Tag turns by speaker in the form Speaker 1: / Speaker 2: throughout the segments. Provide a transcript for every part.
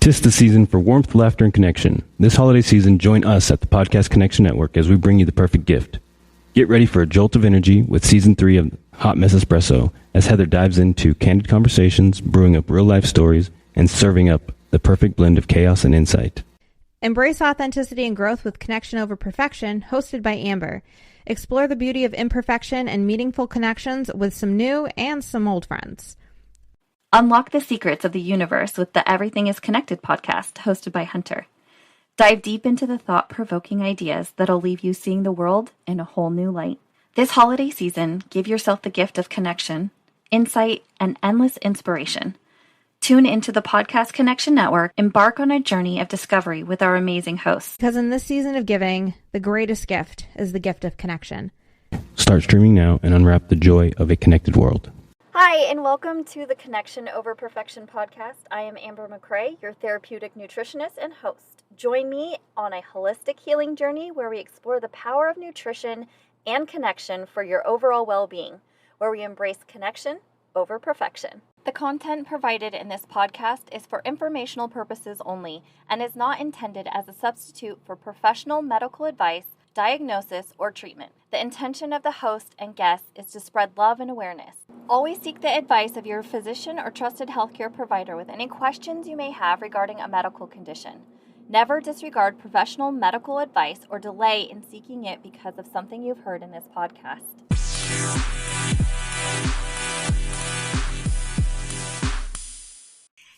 Speaker 1: 'Tis the season for warmth, laughter, and connection. This holiday season, join us at the Podcast Connection Network as we bring you the perfect gift. Get ready for a jolt of energy with Season 3 of Hot Mess Espresso as Heather dives into candid conversations, brewing up real-life stories, and serving up the perfect blend of chaos and insight.
Speaker 2: Embrace authenticity and growth with Connection Over Perfection, hosted by Amber. Explore the beauty of imperfection and meaningful connections with some new and some old friends.
Speaker 3: Unlock the secrets of the universe with the Everything is Connected podcast, hosted by Hunter. Dive deep into the thought-provoking ideas that'll leave you seeing the world in a whole new light. This holiday season, give yourself the gift of connection, insight, and endless inspiration. Tune into the Podcast Connection Network. Embark on a journey of discovery with our amazing hosts.
Speaker 2: Because in this season of giving, the greatest gift is the gift of connection.
Speaker 1: Start streaming now and unwrap the joy of a connected world.
Speaker 3: Hi, and welcome to the Connection Over Perfection podcast. I am Amber McCrae, your therapeutic nutritionist and host. Join me on a holistic healing journey where we explore the power of nutrition and connection for your overall well-being, where we embrace connection over perfection. The content provided in this podcast is for informational purposes only and is not intended as a substitute for professional medical advice, diagnosis, or treatment. The intention of the host and guests is to spread love and awareness. Always seek the advice of your physician or trusted healthcare provider with any questions you may have regarding a medical condition. Never disregard professional medical advice or delay in seeking it because of something you've heard in this podcast.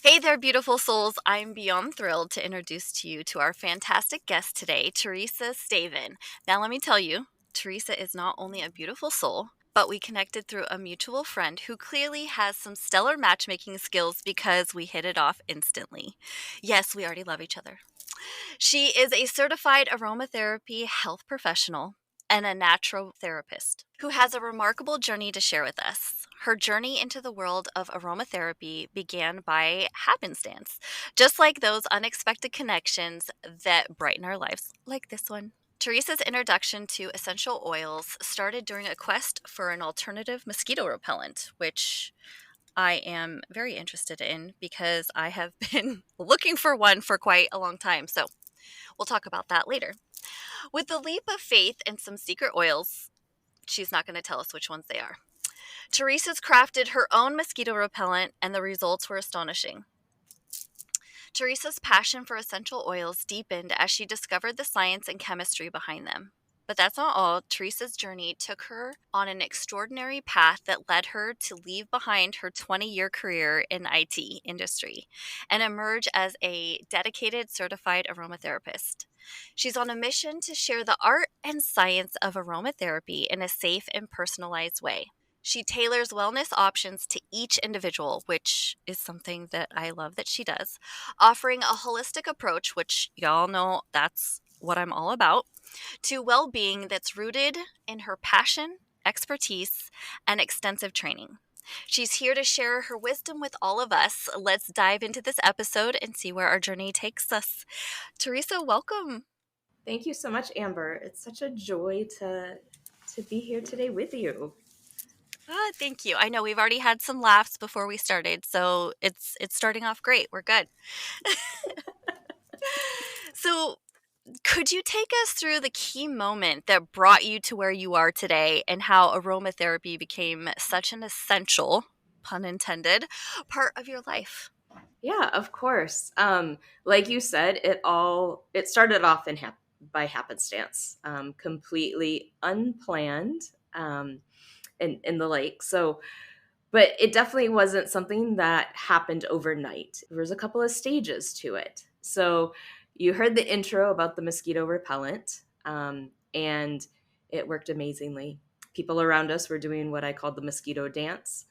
Speaker 3: Hey there, beautiful souls. I'm beyond thrilled to introduce to you to our fantastic guest today, Tresa Staeven. Now, let me tell you, Tresa is not only a beautiful soul, but we connected through a mutual friend who clearly has some stellar matchmaking skills because we hit it off instantly. Yes, we already love each other. She is a certified aromatherapy health professional and a natural therapist who has a remarkable journey to share with us. Her journey into the world of aromatherapy began by happenstance, just like those unexpected connections that brighten our lives, like this one. Tresa's introduction to essential oils started during a quest for an alternative mosquito repellent, which I am very interested in because I have been looking for one for quite a long time. So we'll talk about that later. With the leap of faith and some secret oils, she's not going to tell us which ones they are. Tresa's crafted her own mosquito repellent, and the results were astonishing. Tresa's passion for essential oils deepened as she discovered the science and chemistry behind them. But that's not all. Tresa's journey took her on an extraordinary path that led her to leave behind her 20-year career in IT industry and emerge as a dedicated certified aromatherapist. She's on a mission to share the art and science of aromatherapy in a safe and personalized way. She tailors wellness options to each individual, which is something that I love that she does, offering a holistic approach, which y'all know that's what I'm all about, to well-being that's rooted in her passion, expertise, and extensive training. She's here to share her wisdom with all of us. Let's dive into this episode and see where our journey takes us. Tresa, welcome.
Speaker 4: Thank you so much, Amber. It's such a joy to be here today with you.
Speaker 3: Thank you. I know we've already had some laughs before we started, so it's starting off great. We're good. So could you take us through the key moment that brought you to where you are today and how aromatherapy became such an essential, pun intended, part of your life?
Speaker 4: Yeah, of course. Like you said, it started off by happenstance, completely unplanned, in the lake. So, but it definitely wasn't something that happened overnight. There was a couple of stages to it. So you heard the intro about the mosquito repellent, and it worked amazingly. People around us were doing what I called the mosquito dance.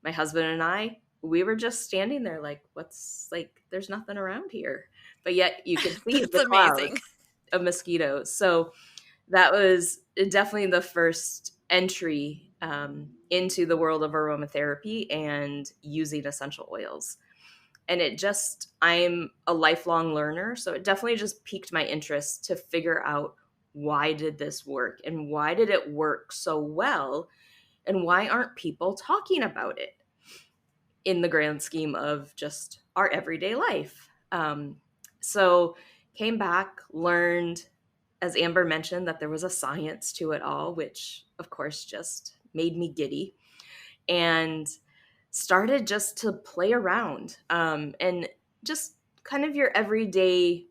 Speaker 4: My husband and I, we were just standing there like, there's nothing around here. But yet you could see the clouds of mosquitoes. So that was definitely the first entry into the world of aromatherapy and using essential oils. And I'm a lifelong learner, so it definitely just piqued my interest to figure out, why did this work and why did it work so well and why aren't people talking about it in the grand scheme of just our everyday life? So came back, learned, as Amber mentioned, that there was a science to it all, which of course just made me giddy, and started just to play around, and just kind of your everyday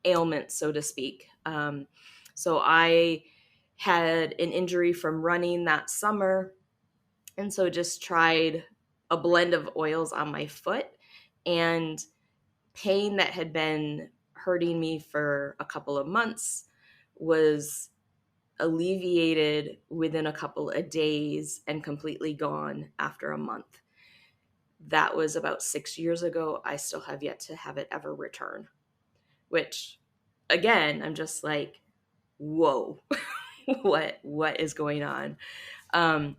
Speaker 4: ailment, so to speak. So I had an injury from running that summer, and so just tried a blend of oils on my foot, and pain that had been hurting me for a couple of months was alleviated within a couple of days and completely gone after a month. That was about 6 years ago. I still have yet to have it ever return, which again, I'm just like, whoa, what is going on? Um,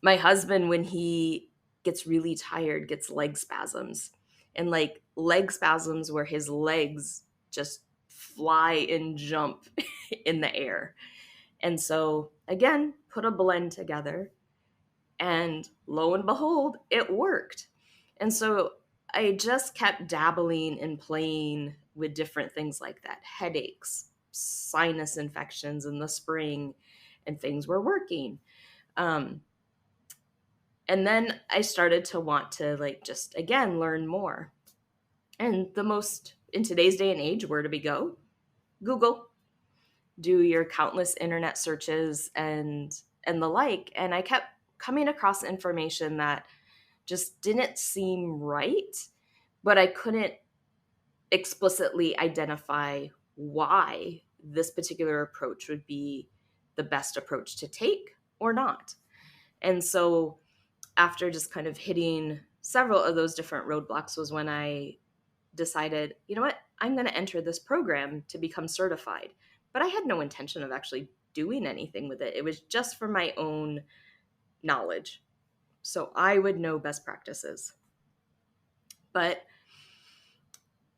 Speaker 4: my husband, when he gets really tired, gets leg spasms, and like leg spasms where his legs just fly and jump in the air. And so again, put a blend together, and lo and behold, it worked. And so I just kept dabbling and playing with different things like that, headaches, sinus infections in the spring, and things were working. Um, and then I started to want to like just again learn more. And the most in today's day and age, where do we go? Google. Do your countless internet searches and the like. And I kept coming across information that just didn't seem right, but I couldn't explicitly identify why this particular approach would be the best approach to take or not. And so after just kind of hitting several of those different roadblocks was when I decided, you know what, I'm going to enter this program to become certified. But I had no intention of actually doing anything with it. It was just for my own knowledge, so I would know best practices. But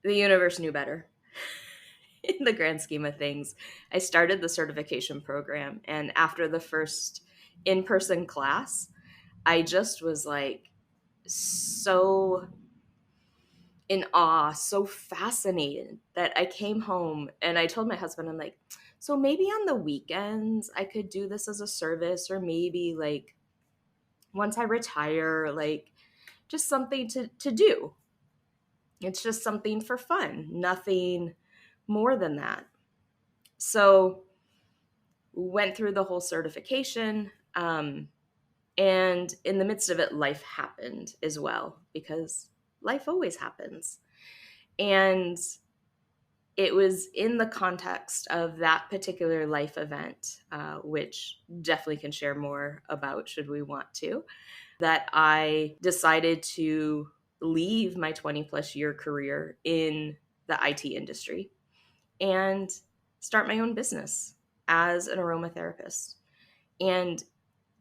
Speaker 4: the universe knew better. In the grand scheme of things, I started the certification program, and after the first in-person class, I just was like so in awe, so fascinated that I came home and I told my husband, I'm like, so maybe on the weekends I could do this as a service, or maybe like once I retire, like just something to do. It's just something for fun, nothing more than that. So went through the whole certification. And in the midst of it, life happened as well, because life always happens. And it was in the context of that particular life event, which definitely can share more about should we want to, that I decided to leave my 20 plus year career in the IT industry and start my own business as an aromatherapist. And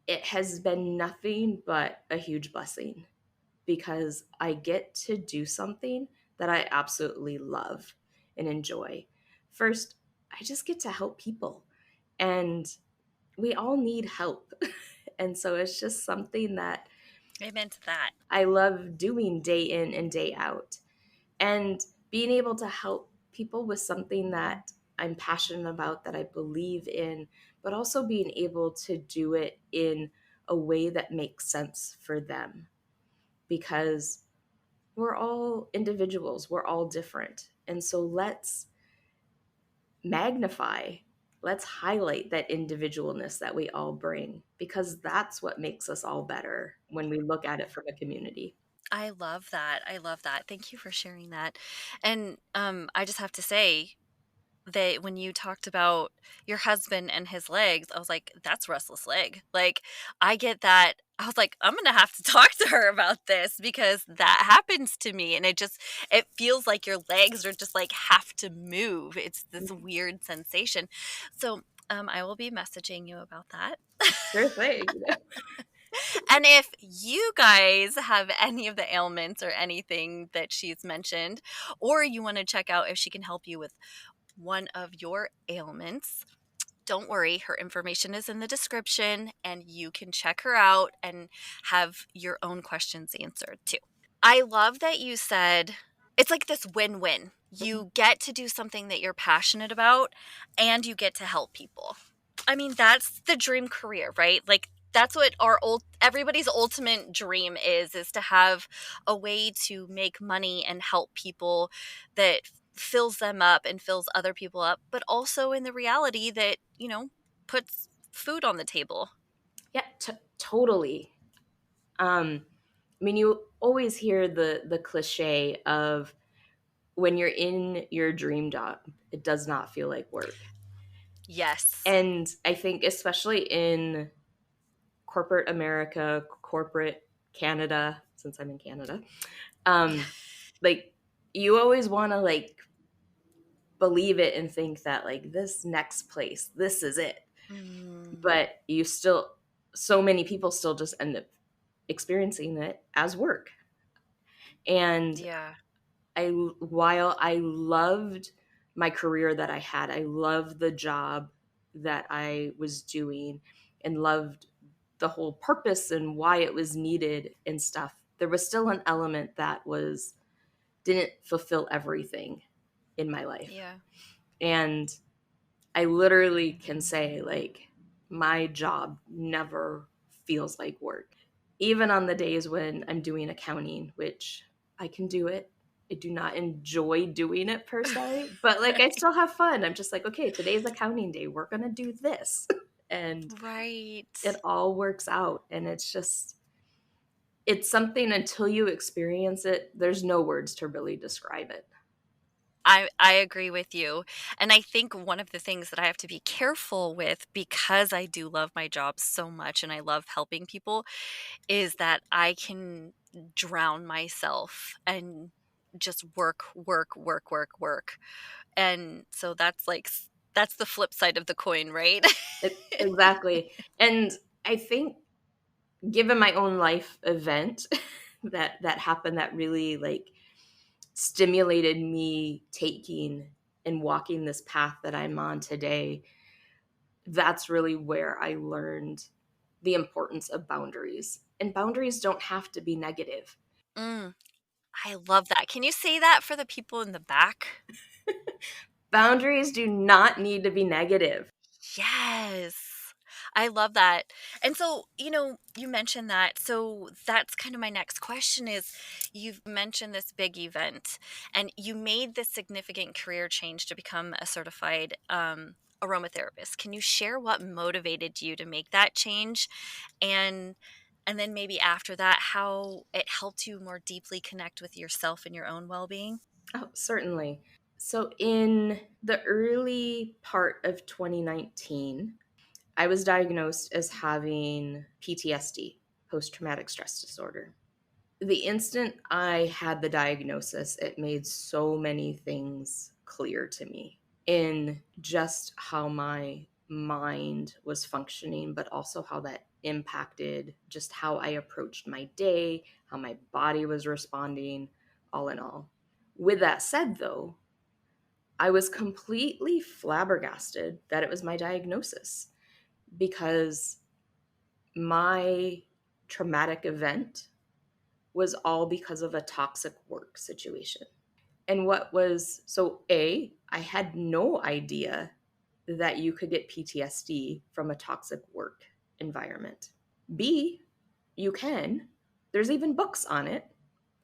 Speaker 4: it has been nothing but a huge blessing, because I get to do something that I absolutely love and enjoy. First, I just get to help people, and we all need help. And so it's just something that
Speaker 3: Amen to that.
Speaker 4: I love doing day in and day out. And being able to help people with something that I'm passionate about, that I believe in, but also being able to do it in a way that makes sense for them, because we're all individuals, we're all different. And so let's magnify, let's highlight that individualness that we all bring, because that's what makes us all better when we look at it from a community.
Speaker 3: I love that. I love that. Thank you for sharing that. And I just have to say that when you talked about your husband and his legs, I was like, that's restless leg. Like, I get that. I was like, I'm going to have to talk to her about this, because that happens to me. And it feels like your legs are just like have to move. It's this weird sensation. So I will be messaging you about that.
Speaker 4: Sure thing.
Speaker 3: And if you guys have any of the ailments or anything that she's mentioned, or you want to check out if she can help you with one of your ailments, don't worry. Her information is in the description, and you can check her out and have your own questions answered too. I love that you said it's like this win-win. You get to do something that you're passionate about and you get to help people. I mean, that's the dream career, right? Like that's what everybody's ultimate dream is to have a way to make money and help people that fills them up and fills other people up, but also in the reality that, puts food on the table.
Speaker 4: Yeah, totally. I mean, you always hear the cliche of when you're in your dream job, it does not feel like work.
Speaker 3: Yes.
Speaker 4: And I think especially in corporate America, corporate Canada, since I'm in Canada, like you always want to like believe it and think that like this next place, this is it.
Speaker 3: Mm,
Speaker 4: But so many people still just end up experiencing it as work. And
Speaker 3: yeah.
Speaker 4: while I loved my career that I had, I loved the job that I was doing and loved the whole purpose and why it was needed and stuff. There was still an element that didn't fulfill everything in my life.
Speaker 3: Yeah.
Speaker 4: And I literally can say like my job never feels like work. Even on the days when I'm doing accounting, which I can do it. I do not enjoy doing it per se, but like I still have fun. I'm just like, okay, today's accounting day. We're going to do this. And
Speaker 3: Right.
Speaker 4: it all works out. And it's something until you experience it, there's no words to really describe it.
Speaker 3: I agree with you. And I think one of the things that I have to be careful with, because I do love my job so much and I love helping people, is that I can drown myself and just work, work, work, work, work. And so that's the flip side of the coin, right?
Speaker 4: Exactly. And I think given my own life event that happened that really like stimulated me taking and walking this path that I'm on today, that's really where I learned the importance of boundaries. And boundaries don't have to be negative.
Speaker 3: Mm, I love that. Can you say that for the people in the back?
Speaker 4: Boundaries do not need to be negative.
Speaker 3: Yes. I love that. And so, you mentioned that. So that's kind of my next question is you've mentioned this big event and you made this significant career change to become a certified aromatherapist. Can you share what motivated you to make that change and then maybe after that how it helped you more deeply connect with yourself and your own well-being?
Speaker 4: Oh, certainly. So, in the early part of 2019, I was diagnosed as having PTSD, post traumatic stress disorder. The instant I had the diagnosis, it made so many things clear to me in just how my mind was functioning, but also how that impacted just how I approached my day, how my body was responding, all in all. With that said, though, I was completely flabbergasted that it was my diagnosis because my traumatic event was all because of a toxic work situation. And I had no idea that you could get PTSD from a toxic work environment. B, you can. There's even books on it.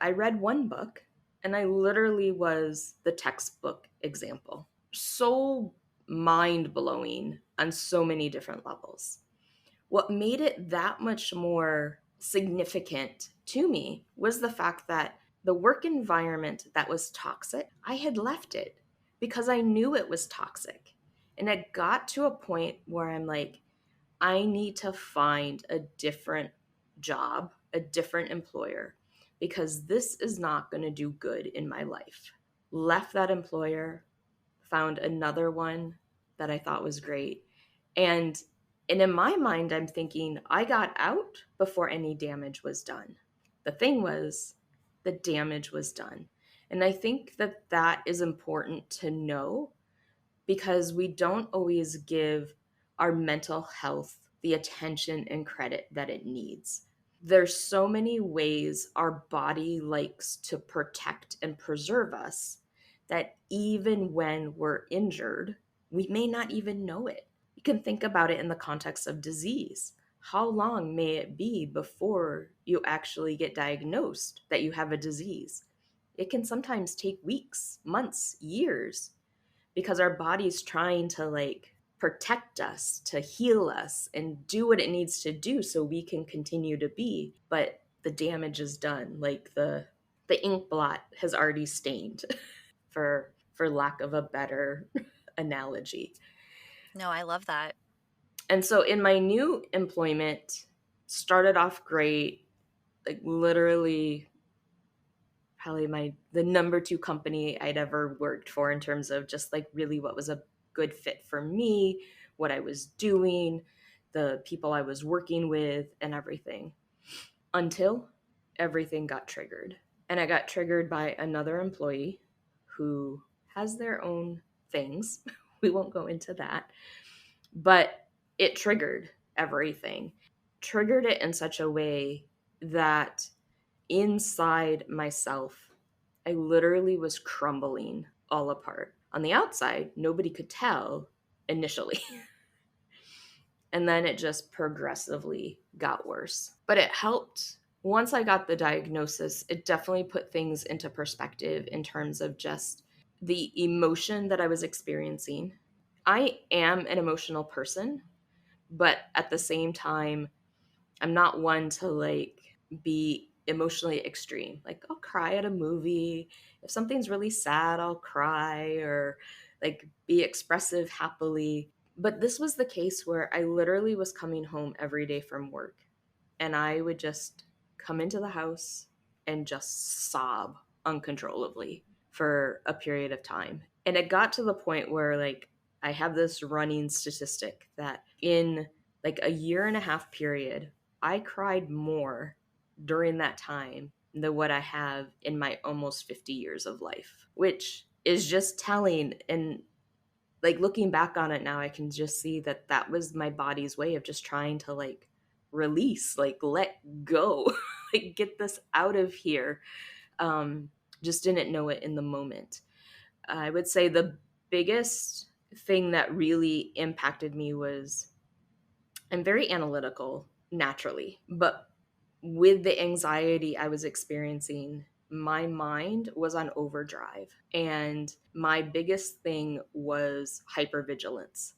Speaker 4: I read one book and I literally was the textbook example. So mind blowing on so many different levels. What made it that much more significant to me was the fact that the work environment that was toxic, I had left it because I knew it was toxic. And it got to a point where I'm like, I need to find a different job, a different employer, because this is not going to do good in my life. Left that employer, found another one that I thought was great. And in my mind, I'm thinking I got out before any damage was done. The thing was, the damage was done. And I think that that is important to know because we don't always give our mental health the attention and credit that it needs. There's so many ways our body likes to protect and preserve us that even when we're injured, we may not even know it. You can think about it in the context of disease. How long may it be before you actually get diagnosed that you have a disease? It can sometimes take weeks, months, years, because our body's trying to protect us, to heal us, and do what it needs to do so we can continue to be. But the damage is done. Like the ink blot has already stained, for lack of a better analogy.
Speaker 3: No, I love that.
Speaker 4: And so in my new employment, started off great, like literally probably the number 2 company I'd ever worked for in terms of just like really what was a good fit for me, what I was doing, the people I was working with, and everything. Until everything got triggered. And I got triggered by another employee who has their own things. We won't go into that. But it triggered everything. Triggered it in such a way that inside myself, I literally was crumbling all apart. On the outside, nobody could tell initially. And then it just progressively got worse. But it helped. Once I got the diagnosis, it definitely put things into perspective in terms of just the emotion that I was experiencing. I am an emotional person, but at the same time, I'm not one to be emotionally extreme. Like I'll cry at a movie. If something's really sad, I'll cry or be expressive happily. But this was the case where I literally was coming home every day from work and I would just come into the house and just sob uncontrollably for a period of time. And it got to the point where I have this running statistic that in a year and a half period, I cried more during that time than what I have in my almost 50 years of life, which is just telling. And looking back on it now, I can just see that that was my body's way of just trying to release, let go, get this out of here. Just didn't know it in the moment. I would say the biggest thing that really impacted me was I'm very analytical naturally, but with the anxiety I was experiencing, my mind was on overdrive. And my biggest thing was hypervigilance.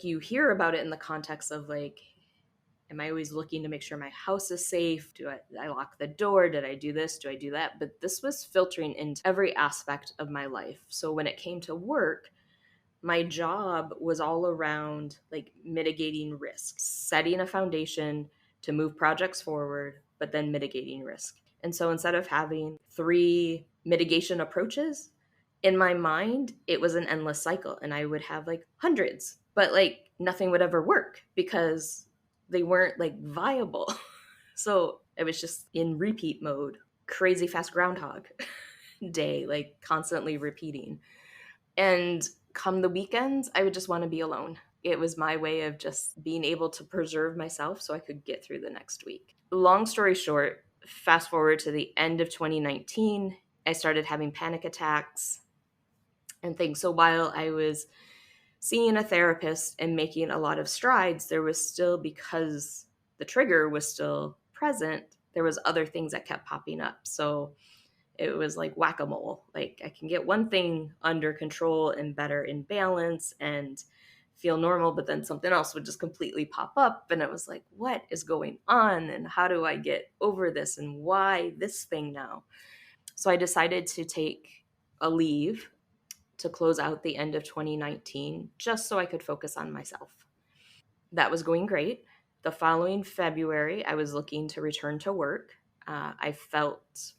Speaker 4: You hear about it in the context of am I always looking to make sure my house is safe? Do I lock the door? Did I do this? Do I do that? But this was filtering into every aspect of my life. So when it came to work, my job was all around mitigating risk, setting a foundation to move projects forward, but then mitigating risk. And so instead of having 3 mitigation approaches, in my mind, it was an endless cycle. And I would have hundreds, but nothing would ever work because they weren't viable. So I was just in repeat mode, crazy fast groundhog day, constantly repeating. And come the weekends, I would just want to be alone. It was my way of just being able to preserve myself so I could get through the next week. Long story short, fast forward to the end of 2019, I started having panic attacks and things. So while I was seeing a therapist and making a lot of strides, there was still, because the trigger was still present, there was other things that kept popping up. So it was like whack-a-mole. I can get one thing under control and better in balance and feel normal, but then something else would just completely pop up. And it was like, what is going on? And how do I get over this? And why this thing now? So I decided to take a leave to close out the end of 2019, just so I could focus on myself. That was going great. The following February, I was looking to return to work. I felt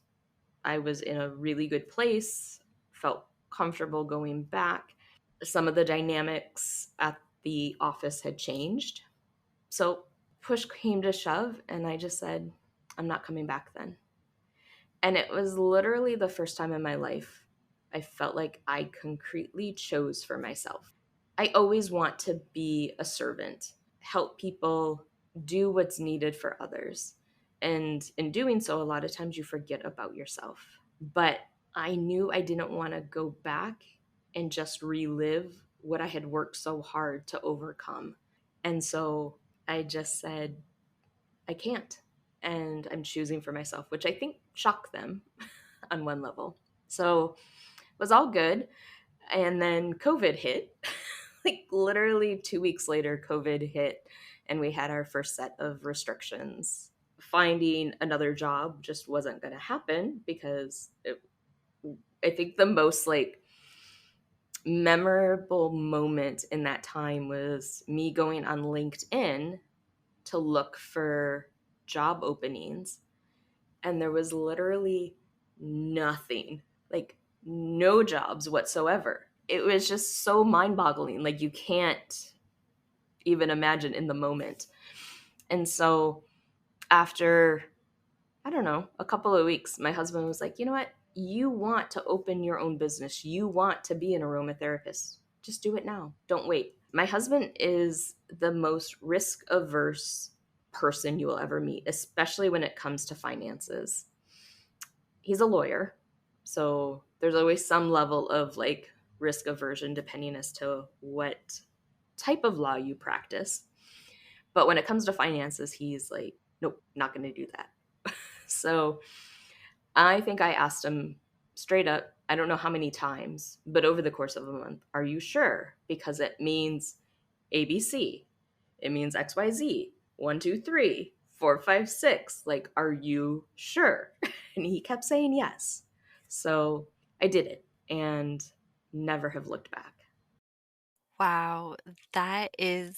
Speaker 4: I was in a really good place, felt comfortable going back. Some of the dynamics at the office had changed. So push came to shove, and I just said, I'm not coming back then. And it was literally the first time in my life I felt like I concretely chose for myself. I always want to be a servant, help people, do what's needed for others. And in doing so, a lot of times you forget about yourself. But I knew I didn't want to go back and just relive what I had worked so hard to overcome. And so I just said, I can't. And I'm choosing for myself, which I think shocked them on one level. So it was all good. And then COVID hit. Like literally 2 weeks later, COVID hit, and we had our first set of restrictions. Finding another job just wasn't going to happen because I think the most like memorable moment in that time was me going on LinkedIn to look for job openings, and there was literally nothing, like no jobs whatsoever. It was just so mind-boggling, like you can't even imagine in the moment. And so after, I don't know, a couple of weeks, my husband was like, you know what, you want to open your own business, you want to be an aromatherapist, just do it now, don't wait. My husband is the most risk averse person you will ever meet, especially when it comes to finances. He's a lawyer, so there's always some level of like risk aversion depending as to what type of law you practice. But when it comes to finances, he's like, nope, not going to do that. So I think I asked him straight up, I don't know how many times, but over the course of a month, are you sure? Because it means ABC. It means XYZ. 1, 2, 3, 4, 5, 6. Like, are you sure? And he kept saying yes. So I did it and never have looked back.
Speaker 3: Wow, that is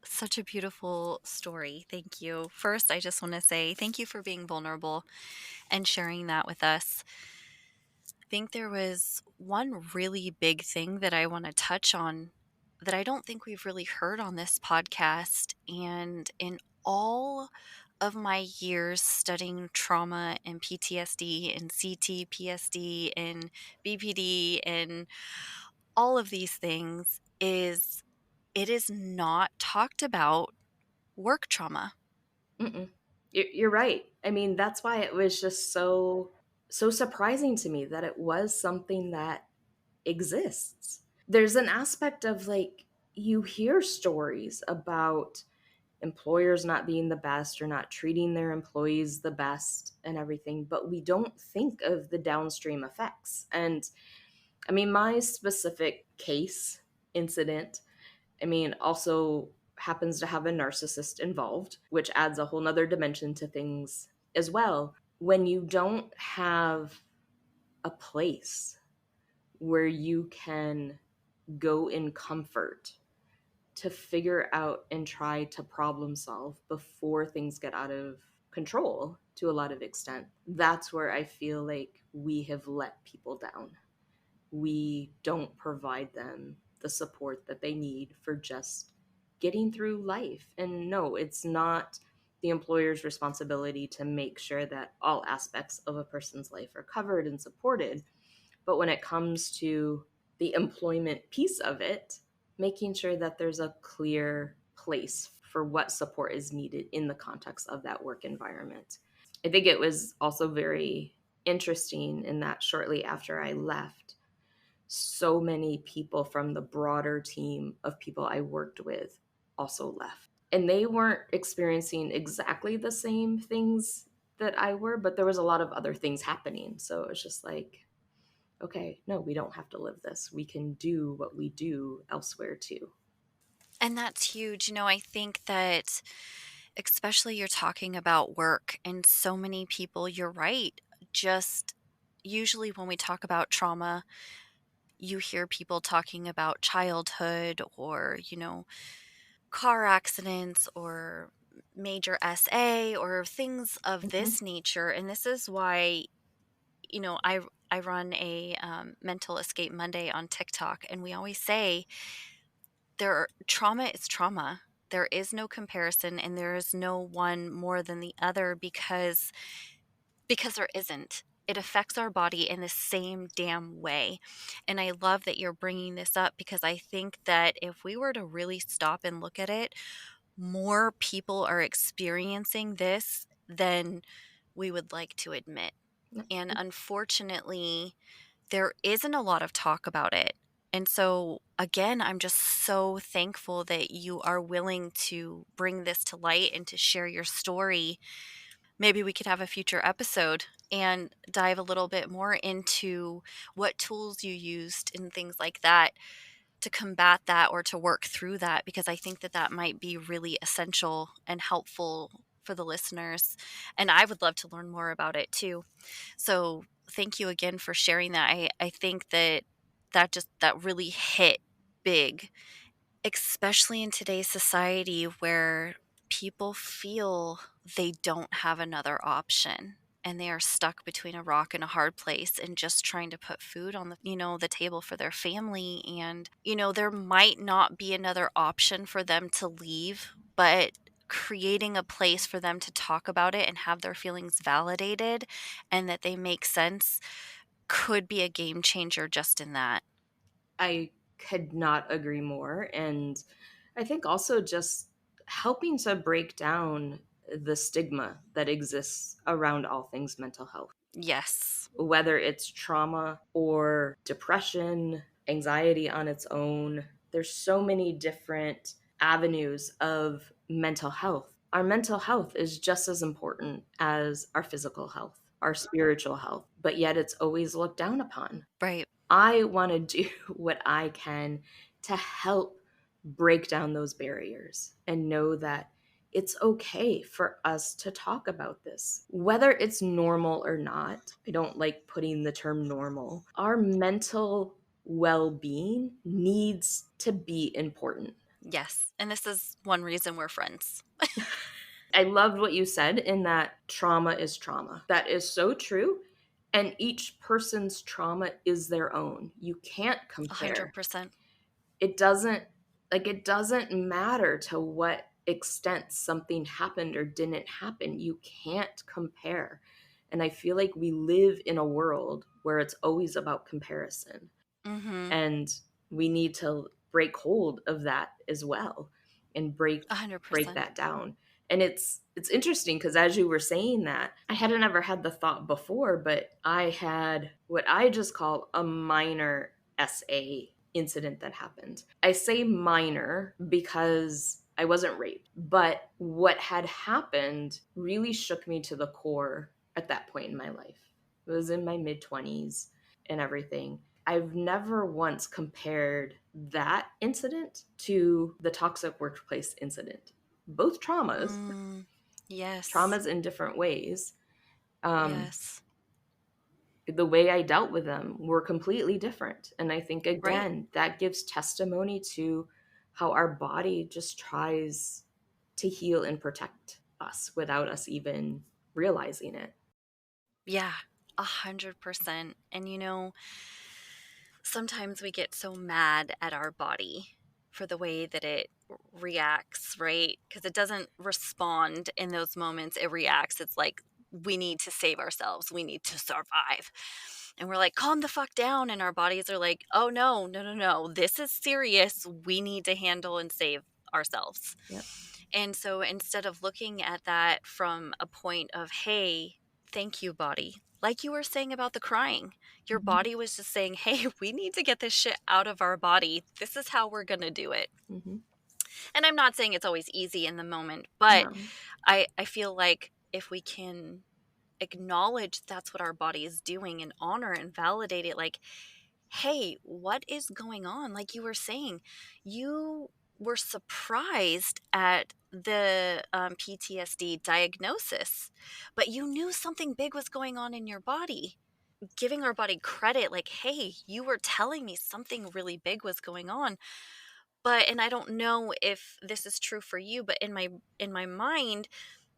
Speaker 3: such a beautiful story. Thank you. First, I just want to say thank you for being vulnerable and sharing that with us. I think there was one really big thing that I want to touch on that I don't think we've really heard on this podcast. And in all of my years studying trauma and PTSD and CTPSD and BPD and all of these things, is it is not talked about work trauma.
Speaker 4: Mm-mm. You're right. I mean, that's why it was just so surprising to me that it was something that exists. There's an aspect of like you hear stories about employers not being the best or not treating their employees the best and everything, but we don't think of the downstream effects. And I mean, my specific case incident, I mean, also happens to have a narcissist involved, which adds a whole nother dimension to things as well. When you don't have a place where you can go in comfort to figure out and try to problem solve before things get out of control to a lot of extent, that's where I feel like we have let people down. We don't provide them the support that they need for just getting through life. And no, it's not the employer's responsibility to make sure that all aspects of a person's life are covered and supported. But when it comes to the employment piece of it, making sure that there's a clear place for what support is needed in the context of that work environment. I think it was also very interesting in that shortly after I left, so many people from the broader team of people I worked with also left. And they weren't experiencing exactly the same things that I were, but there was a lot of other things happening. So it was just like, okay, no, we don't have to live this. We can do what we do elsewhere too.
Speaker 3: And that's huge. I think that especially you're talking about work, and so many people, you're right, just usually when we talk about trauma, you hear people talking about childhood or, car accidents or major SA or things of
Speaker 4: Mm-hmm.
Speaker 3: this nature. And this is why, I run a mental escape Monday on TikTok, and we always say trauma is trauma. There is no comparison, and there is no one more than the other because there isn't. It affects our body in the same damn way. And I love that you're bringing this up, because I think that if we were to really stop and look at it, more people are experiencing this than we would like to admit. And unfortunately, there isn't a lot of talk about it. And so, again, I'm just so thankful that you are willing to bring this to light and to share your story. Maybe we could have a future episode and dive a little bit more into what tools you used and things like that to combat that or to work through that, because I think that that might be really essential and helpful for the listeners. And I would love to learn more about it too. So thank you again for sharing that. I think that that really hit big, especially in today's society where people feel they don't have another option and they are stuck between a rock and a hard place and just trying to put food on the table for their family. And there might not be another option for them to leave, but creating a place for them to talk about it and have their feelings validated and that they make sense could be a game changer just in that.
Speaker 4: I could not agree more. And I think also just helping to break down the stigma that exists around all things mental health,
Speaker 3: Yes.
Speaker 4: whether it's trauma or depression, anxiety on its own. There's so many different avenues of mental health. Our mental health is just as important as our physical health, our spiritual health, but yet it's always looked down upon.
Speaker 3: Right.
Speaker 4: I want to do what I can to help break down those barriers and know that it's okay for us to talk about this. Whether it's normal or not, I don't like putting the term normal. Our mental well being needs to be important.
Speaker 3: Yes. And this is one reason we're friends.
Speaker 4: I loved what you said in that trauma is trauma. That is so true. And each person's trauma is their own. You can't compare.
Speaker 3: 100%.
Speaker 4: It doesn't matter to what extent something happened or didn't happen. You can't compare. And I feel like we live in a world where it's always about comparison.
Speaker 3: Mm-hmm.
Speaker 4: And we need to break hold of that as well and break
Speaker 3: 100%.
Speaker 4: that down. And it's interesting because as you were saying that, I hadn't ever had the thought before, but I had what I just call a minor SA incident that happened. I say minor because I wasn't raped, but what had happened really shook me to the core at that point in my life. It was in my mid 20s and everything. I've never once compared that incident to the toxic workplace incident. Both traumas,
Speaker 3: Yes.
Speaker 4: traumas in different ways. Um,
Speaker 3: Yes.
Speaker 4: the way I dealt with them were completely different. And I think,
Speaker 3: Right.
Speaker 4: again, that gives testimony to how our body just tries to heal and protect us without us even realizing it.
Speaker 3: Yeah. 100%. And sometimes we get so mad at our body for the way that it reacts, right? Because it doesn't respond in those moments. It reacts. It's like, we need to save ourselves. We need to survive. And we're like, calm the fuck down. And our bodies are like, oh, no, no, no, no. This is serious. We need to handle and save ourselves.
Speaker 4: Yep.
Speaker 3: And so instead of looking at that from a point of, hey, thank you, body, like you were saying about the crying, your body was just saying, hey, we need to get this shit out of our body. This is how we're going to do it.
Speaker 4: Mm-hmm.
Speaker 3: And I'm not saying it's always easy in the moment, but
Speaker 4: No.
Speaker 3: I feel like if we can acknowledge that's what our body is doing and honor and validate it, like, hey, what is going on? Like you were saying, you were surprised at the PTSD diagnosis, but you knew something big was going on in your body. Giving our body credit, like, hey, you were telling me something really big was going on. But, and I don't know if this is true for you, but in my mind,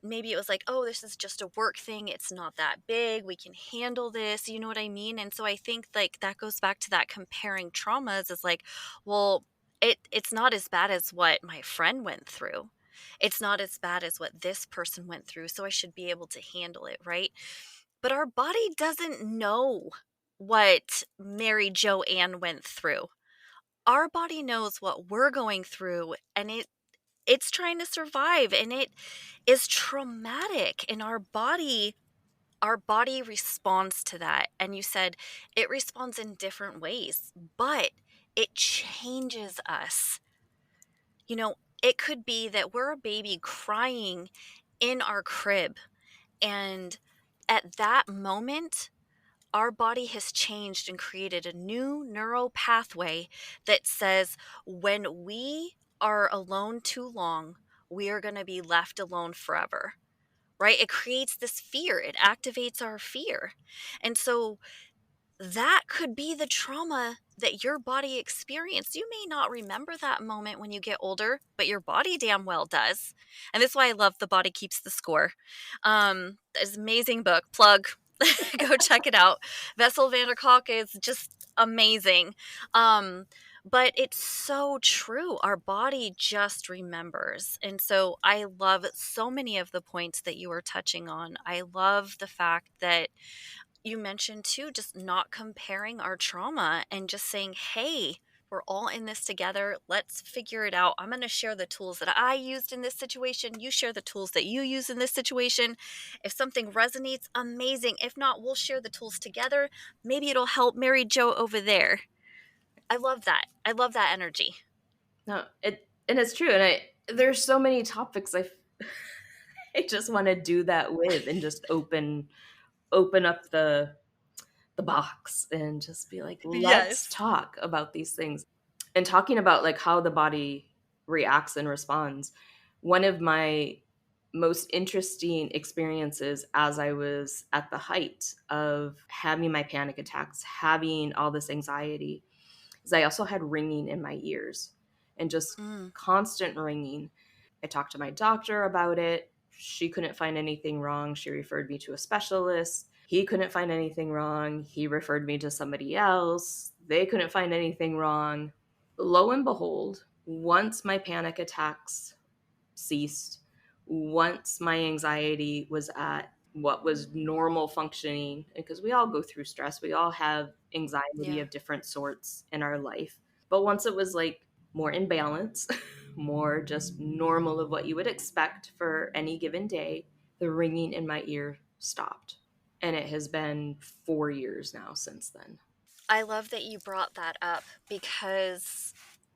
Speaker 3: maybe it was like, oh, this is just a work thing. It's not that big. We can handle this. You know what I mean? And so I think like that goes back to that comparing traumas is like, well, it's not as bad as what my friend went through. It's not as bad as what this person went through. So I should be able to handle it, right? But our body doesn't know what Mary Jo Ann went through. Our body knows what we're going through, and it's trying to survive, and it is traumatic, and our body responds to that. And you said it responds in different ways, but it changes us. You know, it could be that we're a baby crying in our crib, and at that moment, our body has changed and created a new neural pathway that says when we are alone too long, we are going to be left alone forever, right? It creates this fear, it activates our fear. And so that could be the trauma that your body experienced. You may not remember that moment when you get older, but your body damn well does. And that's why I love The Body Keeps the Score. It's an amazing book. Plug. Go check it out. Vessel van der Kolk is just amazing. But it's so true. Our body just remembers. And so I love so many of the points that you were touching on. I love the fact that you mentioned too, just not comparing our trauma and just saying, hey, we're all in this together. Let's figure it out. I'm going to share the tools that I used in this situation. You share the tools that you use in this situation. If something resonates, amazing. If not, we'll share the tools together. Maybe it'll help Mary Jo over there. I love that. I love that energy.
Speaker 4: No, and it's true. And there's so many topics I just want to do that with, and just open up the box and just be like, let's
Speaker 3: Yes.
Speaker 4: talk about these things. And talking about like how the body reacts and responds. One of my most interesting experiences as I was at the height of having my panic attacks, having all this anxiety, is I also had ringing in my ears, and just constant ringing. I talked to my doctor about it. She couldn't find anything wrong. She referred me to a specialist. He couldn't find anything wrong. He referred me to somebody else. They couldn't find anything wrong. Lo and behold, once my panic attacks ceased, once my anxiety was at what was normal functioning, because we all go through stress, we all have anxiety
Speaker 3: Yeah.
Speaker 4: of different sorts in our life. But once it was like more in balance, more just normal of what you would expect for any given day, the ringing in my ear stopped. And it has been 4 years now since then.
Speaker 3: I love that you brought that up, because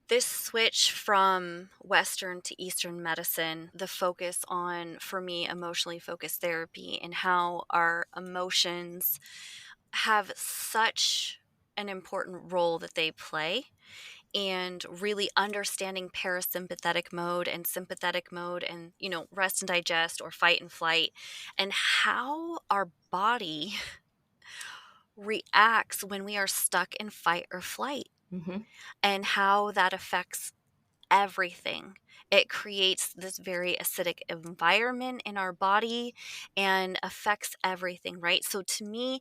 Speaker 3: this switch from Western to Eastern medicine, the focus on, for me, emotionally focused therapy, and how our emotions have such an important role that they play, and really understanding parasympathetic mode and sympathetic mode, and, rest and digest or fight and flight, and how our body reacts when we are stuck in fight or flight,
Speaker 4: Mm-hmm.
Speaker 3: and how that affects everything. It creates this very acidic environment in our body and affects everything, right? So to me,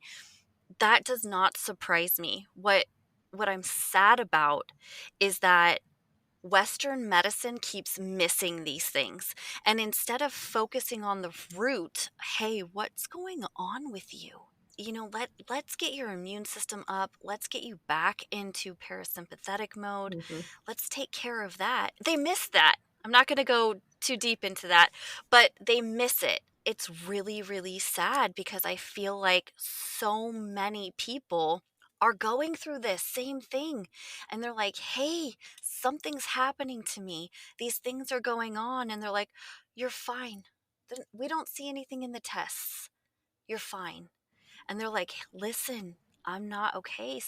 Speaker 3: that does not surprise me. What I'm sad about is that Western medicine keeps missing these things. And instead of focusing on the root, hey, what's going on with you? Let's get your immune system up. Let's get you back into parasympathetic mode.
Speaker 4: Mm-hmm.
Speaker 3: Let's take care of that. They miss that. I'm not going to go too deep into that, but they miss it. It's really, really sad, because I feel like so many people are going through this same thing, and they're like, hey, something's happening to me. These things are going on. And they're like, you're fine. We don't see anything in the tests. You're fine. And they're like, listen, I'm not okay.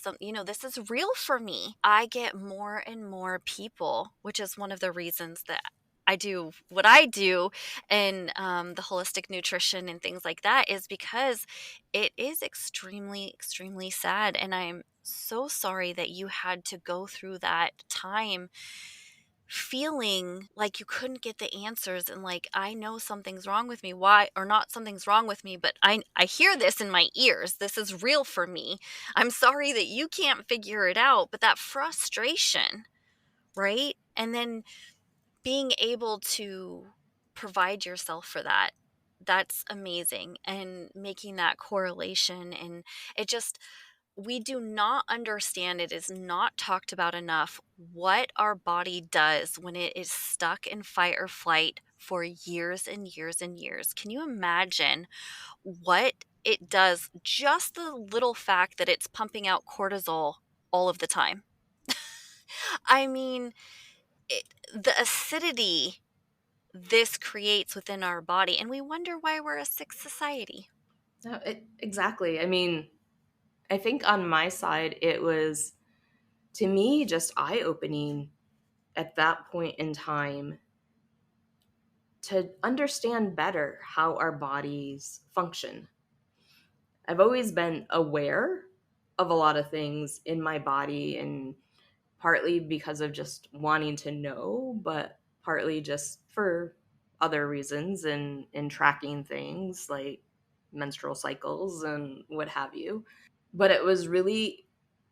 Speaker 3: This is real for me. I get more and more people, which is one of the reasons that I do what I do in the holistic nutrition and things like that, is because it is extremely, extremely sad. And I'm so sorry that you had to go through that time feeling like you couldn't get the answers, and like, I know something's wrong with me. Why? Or not something's wrong with me, but I hear this in my ears. This is real for me. I'm sorry that you can't figure it out. But that frustration, right? And then being able to provide yourself for that's amazing. And making that correlation, and it just we do not understand, it is not talked about enough, what our body does when it is stuck in fight or flight for years and years and years. Can you imagine what it does? Just the little fact that it's pumping out cortisol all of the time. I mean, the acidity this creates within our body, and we wonder why we're a sick society.
Speaker 4: No, exactly. I mean, I think on my side, it was, to me, just eye opening at that point in time to understand better how our bodies function. I've always been aware of a lot of things in my body, and partly because of just wanting to know, but partly just for other reasons and tracking things like menstrual cycles and what have you. But it was really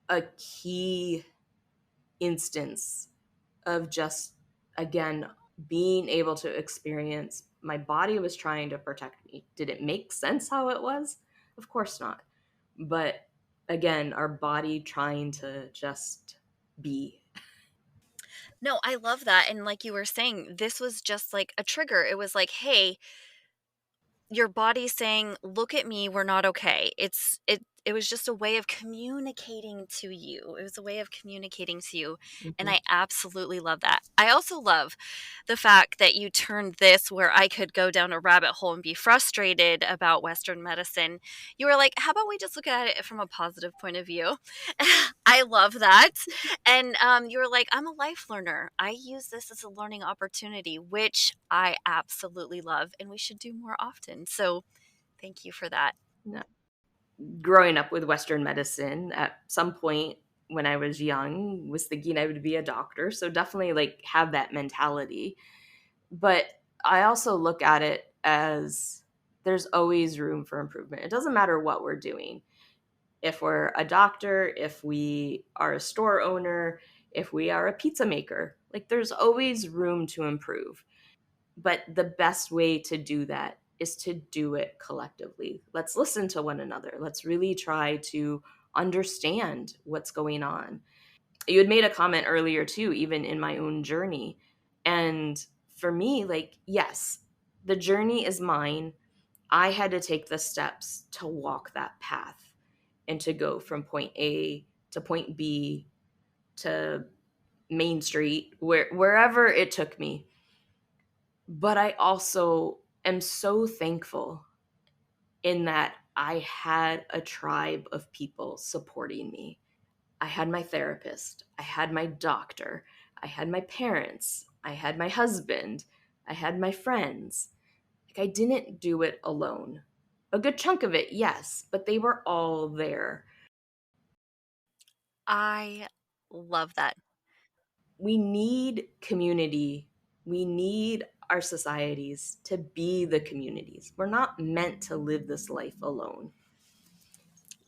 Speaker 4: a key instance of just, again, being able to experience my body was trying to protect me. Did it make sense how it was? Of course not. But again, our body trying to just be.
Speaker 3: No, I love that. And like you were saying, this was just like a trigger. It was like, hey, your body's saying, "Look at me, we're not okay." It was just a way of communicating to you. It was a way of communicating to you, and
Speaker 4: Mhm.
Speaker 3: I absolutely love that. I also love the fact that you turned this, where I could go down a rabbit hole and be frustrated about Western medicine. You were like, "How about we just look at it from a positive point of view?" I love that. And you were like, I'm a life learner. I use this as a learning opportunity, which I absolutely love, and we should do more often. So thank you for that.
Speaker 4: No. Growing up with Western medicine, at some point when I was young, was thinking I would be a doctor. So definitely like have that mentality. But I also look at it as there's always room for improvement. It doesn't matter what we're doing. If we're a doctor, if we are a store owner, if we are a pizza maker, like there's always room to improve. But the best way to do that is to do it collectively. Let's listen to one another. Let's really try to understand what's going on. You had made a comment earlier too, even in my own journey. And for me, like, yes, the journey is mine. I had to take the steps to walk that path and to go from point A to point B to Main Street, wherever it took me. But I also am so thankful in that I had a tribe of people supporting me. I had my therapist, I had my doctor, I had my parents, I had my husband, I had my friends. Like, I didn't do it alone. A good chunk of it, yes, but they were all there.
Speaker 3: I love that.
Speaker 4: We need community. We need our societies to be the communities. We're not meant to live this life alone.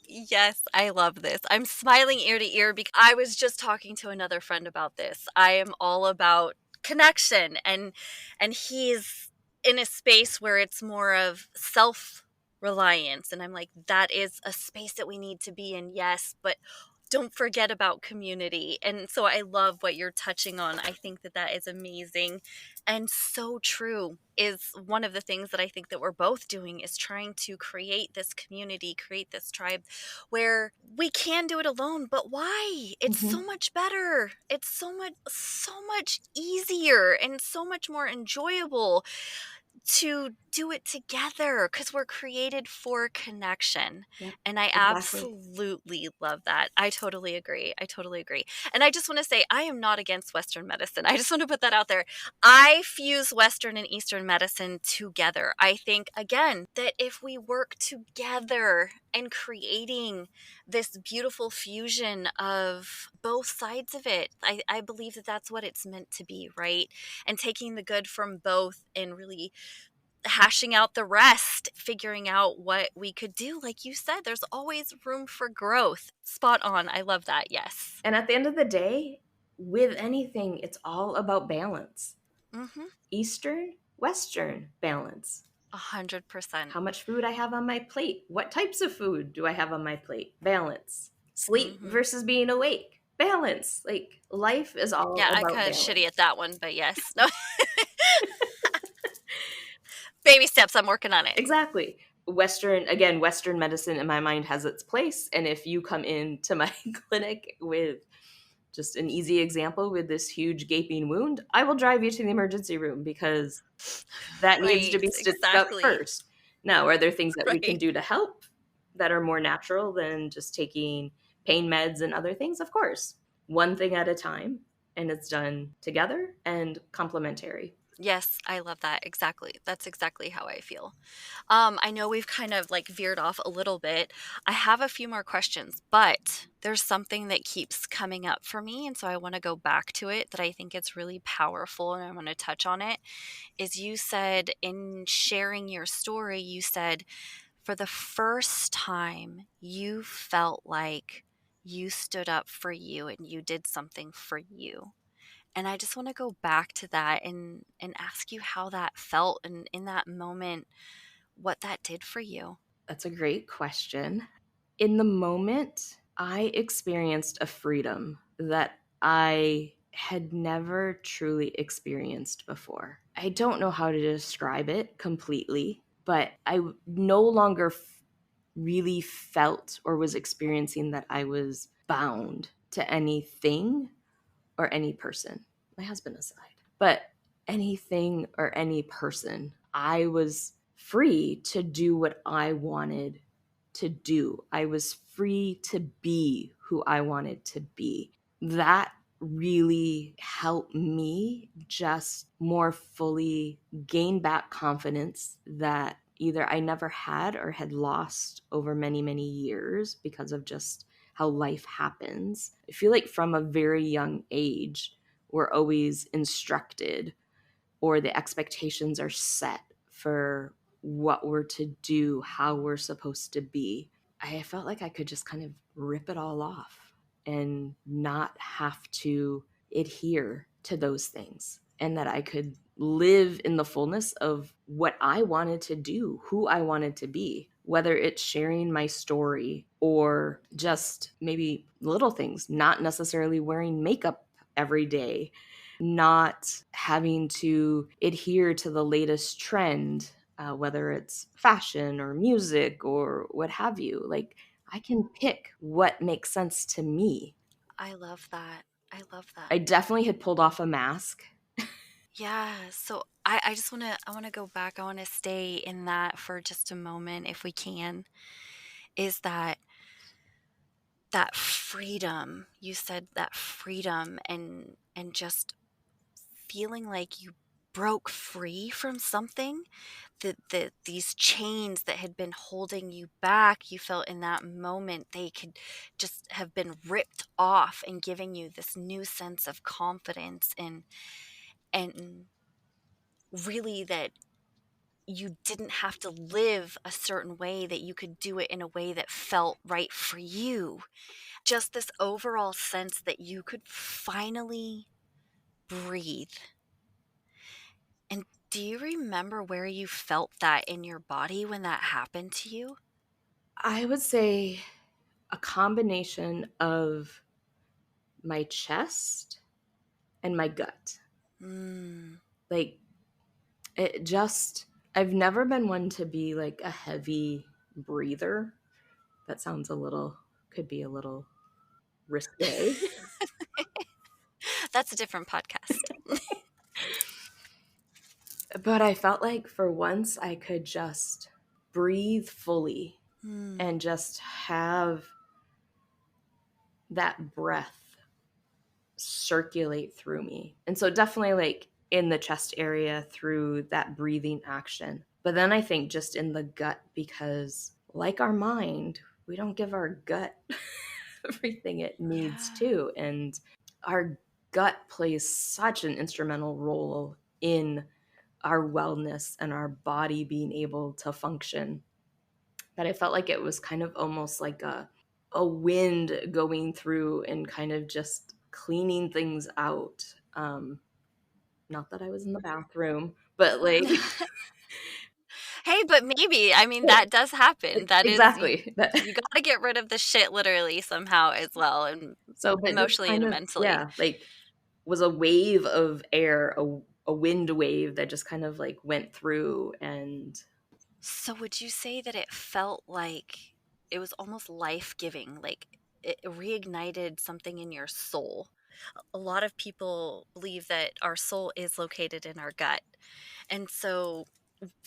Speaker 3: Yes, I love this. I'm smiling ear to ear because I was just talking to another friend about this. I am all about connection, and he's in a space where it's more of self reliance, and I'm like, that is a space that we need to be in. Yes, but don't forget about community. And so I love what you're touching on. I think that that is amazing and so true. Is one of the things that I think that we're both doing is trying to create this community, create this tribe where we can do it alone, but why? It's so
Speaker 4: Mhm.
Speaker 3: much better. It's so much easier and so much more enjoyable to do it together because we're created for connection.
Speaker 4: Yep,
Speaker 3: And I
Speaker 4: exactly.
Speaker 3: absolutely love that. I totally agree. I totally agree. And I just want to say, I am not against Western medicine. I just want to put that out there. I fuse Western and Eastern medicine together. I think, again, that if we work together and creating this beautiful fusion of both sides of it, I believe that that's what it's meant to be, right? And taking the good from both and really hashing out the rest, figuring out what we could do. Like you said, there's always room for growth. Spot on. I love that. Yes.
Speaker 4: And at the end of the day, with anything, it's all about balance.
Speaker 3: Mm-hmm.
Speaker 4: Eastern, Western balance.
Speaker 3: 100%.
Speaker 4: How much food I have on my plate. What types of food do I have on my plate? Balance. Sleep versus being awake. Balance. Like, life is all
Speaker 3: Yeah, I'm
Speaker 4: about
Speaker 3: kind of
Speaker 4: balance.
Speaker 3: shitty at that one, but yes. No. Baby steps, I'm working on it.
Speaker 4: Exactly. Western medicine in my mind has its place. And if you come into my clinic with just an easy example with this huge gaping wound, I will drive you to the emergency room because that needs to
Speaker 3: Right,
Speaker 4: be stitched up
Speaker 3: exactly.
Speaker 4: first. Now, are there things that we can
Speaker 3: Right.
Speaker 4: do to help that are more natural than just taking pain meds and other things? Of course. One thing at a time, and it's done together and complementary.
Speaker 3: Yes, I love that. Exactly. That's exactly how I feel. I know we've kind of like veered off a little bit. I have a few more questions, but there's something that keeps coming up for me. And so I want to go back to it that I think it's really powerful and I want to touch on it. Is you said in sharing your story, you said for the first time you felt like you stood up for you and you did something for you. And I just want to go back to that and ask you how that felt and in that moment what that did for you.
Speaker 4: That's a great question. In the moment, I experienced a freedom that I had never truly experienced before. I don't know how to describe it completely, but I no longer really felt or was experiencing that I was bound to anything or any person, my husband aside, but anything or any person. I was free to do what I wanted to do. I was free to be who I wanted to be. That really helped me just more fully gain back confidence that either I never had or had lost over many, many years because of just how life happens. I feel like from a very young age, we're always instructed or the expectations are set for what we're to do, how we're supposed to be. I felt like I could just kind of rip it all off and not have to adhere to those things, and that I could live in the fullness of what I wanted to do, who I wanted to be, whether it's sharing my story or just maybe little things, not necessarily wearing makeup every day, not having to adhere to the latest trend, whether it's fashion or music or what have you. Like, I can pick what makes sense to me.
Speaker 3: I love that. I love that.
Speaker 4: I definitely had pulled off a mask.
Speaker 3: Yeah. So I just want to go back. I want to stay in that for just a moment if we can. Is that freedom. You said that freedom and just feeling like you broke free from something, that these chains that had been holding you back, you felt in that moment they could just have been ripped off and giving you this new sense of confidence and really that you didn't have to live a certain way, that you could do it in a way that felt right for you. Just this overall sense that you could finally breathe. And do you remember where you felt that in your body when that happened to you?
Speaker 4: I would say a combination of my chest and my gut. Like, it just, I've never been one to be like a heavy breather. That sounds could be a little risque.
Speaker 3: That's a different podcast.
Speaker 4: But I felt like for once I could just breathe fully and just have that breath circulate through me. And so definitely like in the chest area through that breathing action. But then I think just in the gut, because like our mind, we don't give our gut everything it needs to. And our gut plays such an instrumental role in our wellness and our body being able to function, that I felt like it was kind of almost like a wind going through and kind of just cleaning things out. Not that I was in the bathroom, but like
Speaker 3: Hey, Okay, but maybe. I mean, that does happen. That is,
Speaker 4: Exactly.
Speaker 3: you got to get rid of the shit literally somehow as well, and
Speaker 4: So, but this
Speaker 3: emotionally
Speaker 4: kind
Speaker 3: and
Speaker 4: of,
Speaker 3: mentally.
Speaker 4: yeah, like was a wave of air, a wind wave that just kind of like went through. And
Speaker 3: So would you say that it felt like it was almost life-giving, like it reignited something in your soul? A lot of people believe that our soul is located in our gut. And so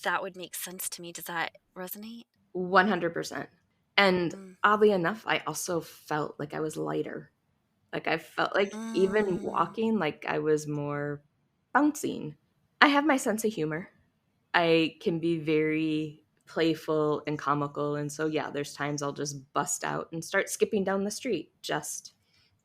Speaker 3: that would make sense to me. Does that resonate?
Speaker 4: 100%. And
Speaker 3: Mm.
Speaker 4: oddly enough, I also felt like I was lighter. Like I felt like even
Speaker 3: Mm.
Speaker 4: walking, like I was more bouncing. I have my sense of humor. I can be very playful and comical. And so, yeah, there's times I'll just bust out and start skipping down the street just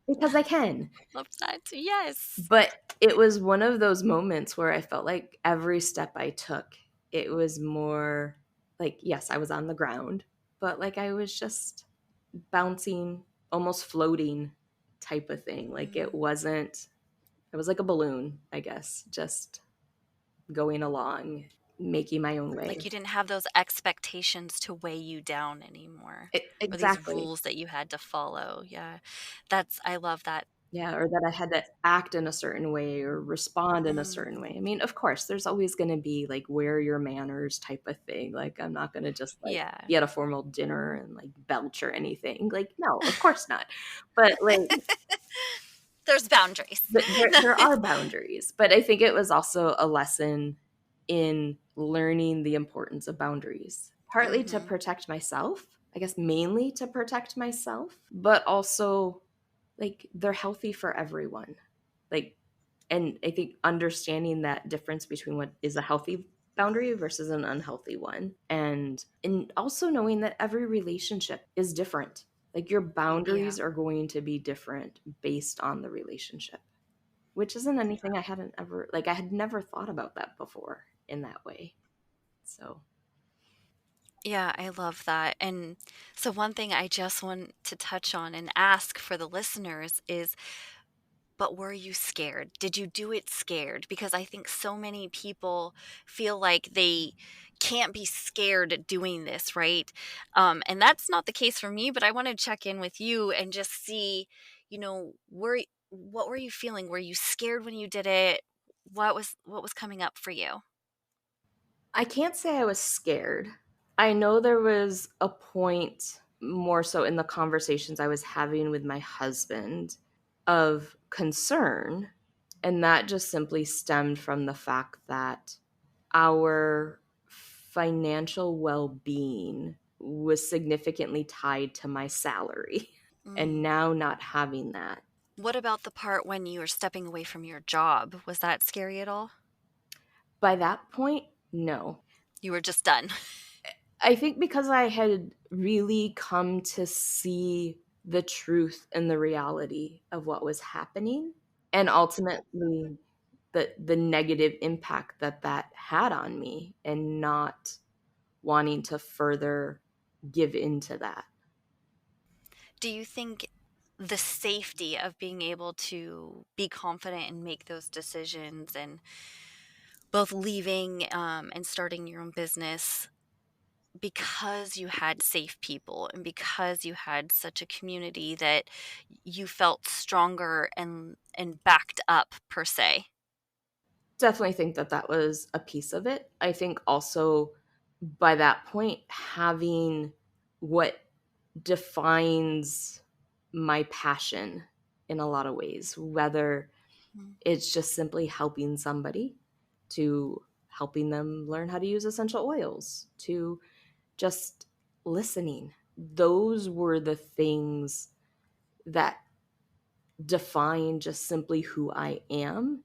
Speaker 4: because I can.
Speaker 3: Love that. Yes.
Speaker 4: But it was one of those moments where I felt like every step I took, it was more like, yes, I was on the ground, but like I was just bouncing, almost floating type of thing. Like
Speaker 3: Mm.
Speaker 4: it was like a balloon, I guess, just going along, making my own
Speaker 3: Like you
Speaker 4: way.
Speaker 3: didn't have those expectations to weigh you down anymore, or these
Speaker 4: Exactly.
Speaker 3: rules that you had to follow. Yeah. I love that.
Speaker 4: Yeah, or that I had to act in a certain way or respond in a
Speaker 3: Mm.
Speaker 4: certain way. I mean, of course, there's always going to be like wear your manners type of thing. Like, I'm not going to just like
Speaker 3: Yeah.
Speaker 4: be at a formal dinner and like belch or anything. Like, no, of course not. But like,
Speaker 3: There's boundaries.
Speaker 4: there are boundaries. But I think it was also a lesson in learning the importance of boundaries, partly to
Speaker 3: Mhm.
Speaker 4: protect myself, I guess mainly to protect myself, but also like they're healthy for everyone. Like, and I think understanding that difference between what is a healthy boundary versus an unhealthy one, and also knowing that every relationship is different. Like your
Speaker 3: Yeah.
Speaker 4: boundaries are going to be different based on the relationship, which isn't anything I hadn't ever like I had never thought about that before in that way. So
Speaker 3: Yeah, I love that. And so one thing I just want to touch on and ask for the listeners is, but were you scared? Did you do it scared? Because I think so many people feel like they can't be scared doing this, right? And that's not the case for me, but I want to check in with you and just see, what were you feeling? Were you scared when you did it? What was coming up for you?
Speaker 4: I can't say I was scared. I know there was a point more so in the conversations I was having with my husband of concern. And that just simply stemmed from the fact that our financial well being was significantly tied to my salary. And
Speaker 3: Mm.
Speaker 4: now not having that.
Speaker 3: What about the part when you were stepping away from your job? Was that scary at all?
Speaker 4: By that point, no.
Speaker 3: You were just done.
Speaker 4: I think because I had really come to see the truth and the reality of what was happening, and ultimately the negative impact that that had on me, and not wanting to further give into that.
Speaker 3: Do you think the safety of being able to be confident and make those decisions and both leaving and starting your own business because you had safe people and because you had such a community that you felt stronger and backed up per se?
Speaker 4: Definitely think that that was a piece of it. I think also by that point, having what defines my passion in a lot of ways, whether
Speaker 3: Mm.
Speaker 4: it's just simply helping somebody, to helping them learn how to use essential oils, to just listening. Those were the things that define just simply who I am.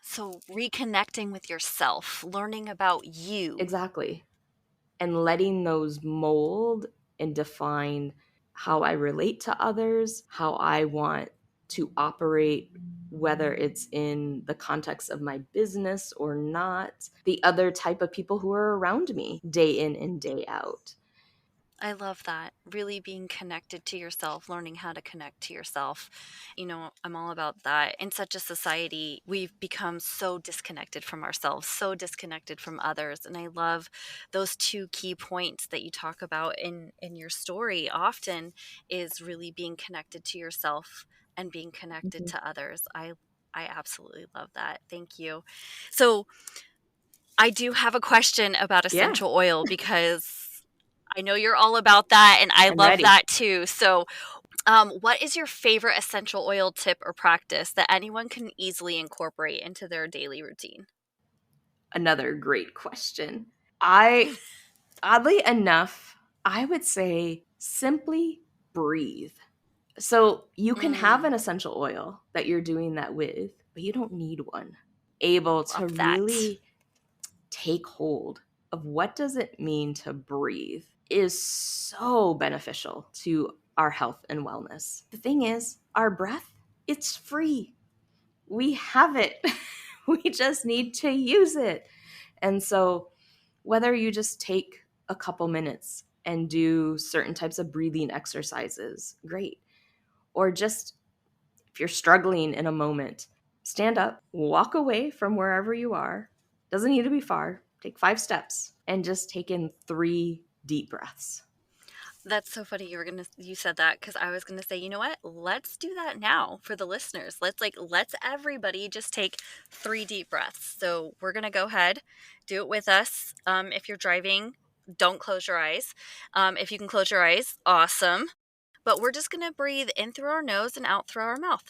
Speaker 3: So reconnecting with yourself, learning about you.
Speaker 4: Exactly. And letting those mold and define how I relate to others, how I want to operate, whether it's in the context of my business or not, the other type of people who are around me day in and day out.
Speaker 3: I love that. Really being connected to yourself, learning how to connect to yourself. I'm all about that. In such a society, we've become so disconnected from ourselves, so disconnected from others. And I love those two key points that you talk about in your story often is really being connected to yourself and being connected
Speaker 4: Mhm.
Speaker 3: to others. I absolutely love that. Thank you. So I do have a question about
Speaker 4: Yeah,
Speaker 3: essential oil because I know you're all about that and I
Speaker 4: I'm
Speaker 3: love
Speaker 4: ready.
Speaker 3: that too. So, what is your favorite essential oil tip or practice that anyone can easily incorporate into their daily routine?
Speaker 4: Another great question. I, oddly enough, I would say simply breathe. So you can have
Speaker 3: Mm,
Speaker 4: an essential oil that you're doing that with, but you don't need one. Able to
Speaker 3: love that.
Speaker 4: really take hold of what does it mean to breathe is so beneficial to our health and wellness. The thing is, our breath, it's free. We have it. We just need to use it. And so whether you just take a couple minutes and do certain types of breathing exercises, great. Or just if you're struggling in a moment, stand up, walk away from wherever you are. Doesn't need to be far. Take 5 steps and just take in 3 deep breaths.
Speaker 3: That's so funny you said that because I was gonna say, you know what? Let's do that now for the listeners. Let's everybody just take 3 deep breaths. So we're gonna go ahead, do it with us. If you're driving, don't close your eyes. If you can close your eyes, awesome. But we're just gonna breathe in through our nose and out through our mouth.